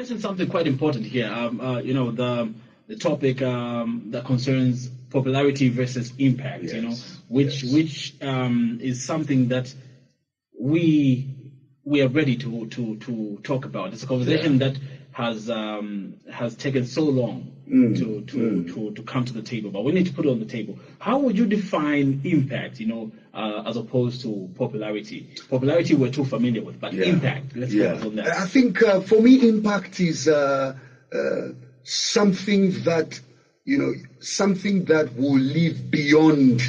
mentioned something quite important here. The topic that concerns popularity versus impact. Yes. Which is something that we are ready to talk about. It's a conversation that has taken so long to come to the table, but we need to put it on the table. How would you define impact, as opposed to popularity? Popularity we're too familiar with, but impact, let's focus on that. I think for me, impact is something that, something that will live beyond,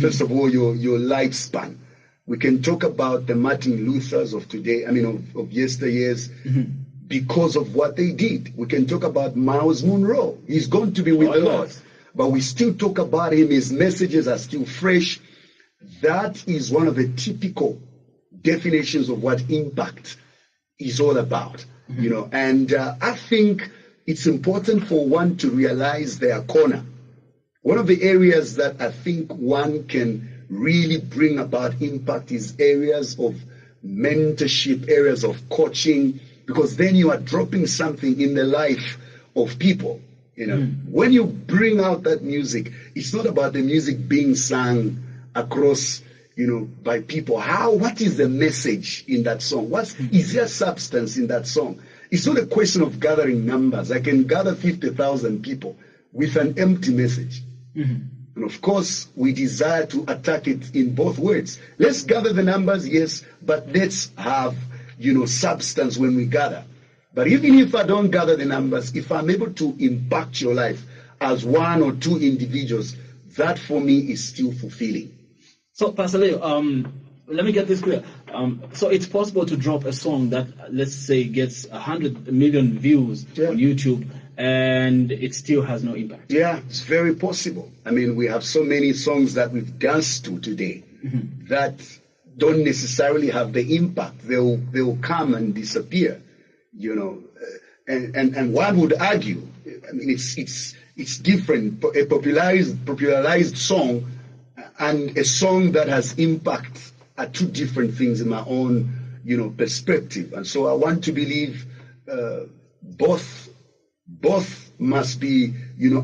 first of all, your lifespan. We can talk about the Martin Luthers of today, of yesteryears, because of what they did. We can talk about Miles Monroe. He's going to be with the Lord. But we still talk about him. His messages are still fresh. That is one of the typical definitions of what impact is all about. And I think it's important for one to realize their corner. One of the areas that I think one can really bring about impact is areas of mentorship, areas of coaching, because then you are dropping something in the life of people. When you bring out that music, it's not about the music being sung across, by people. What is the message in that song? Is there substance in that song? It's not a question of gathering numbers. I can gather 50,000 people with an empty message. And of course, we desire to attack it in both words. Let's gather the numbers, yes, but let's have, substance when we gather. But even if I don't gather the numbers, if I'm able to impact your life as one or two individuals, that for me is still fulfilling. So, Pastor Leo, let me get this clear. So it's possible to drop a song that, let's say, gets 100 million views on YouTube, and it still has no impact. Yeah, it's very possible. We have so many songs that we've danced to today that don't necessarily have the impact. They'll come and disappear, and one would argue, it's different. A popularized song and a song that has impact are two different things in my own, perspective. And so I want to believe both must be,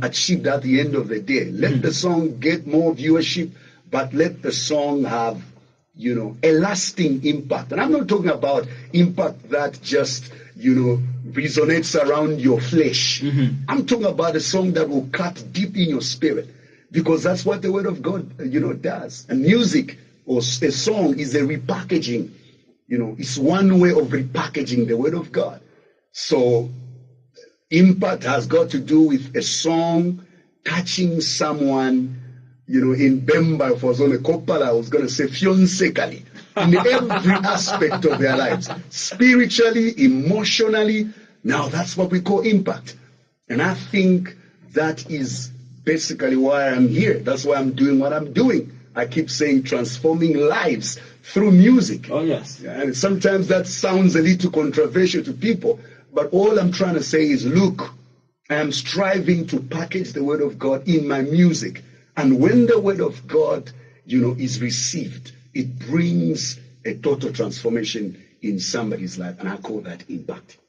achieved at the end of the day. Let the song get more viewership, but let the song have, a lasting impact. And I'm not talking about impact that just, resonates around your flesh. I'm talking about a song that will cut deep in your spirit, because that's what the Word of God, does. And music or a song is a repackaging. It's one way of repackaging the Word of God. So impact has got to do with a song touching someone, in Bemba, if I was on a Kopala, I was going to say fiancécally, in every aspect of their lives, spiritually, emotionally. Now that's what we call impact. And I think that is basically why I'm here. That's why I'm doing what I'm doing. I keep saying transforming lives through music. Oh, yes. And sometimes that sounds a little controversial to people, but all I'm trying to say is, look, I am striving to package the Word of God in my music. And when the Word of God, is received, it brings a total transformation in somebody's life. And I call that impact.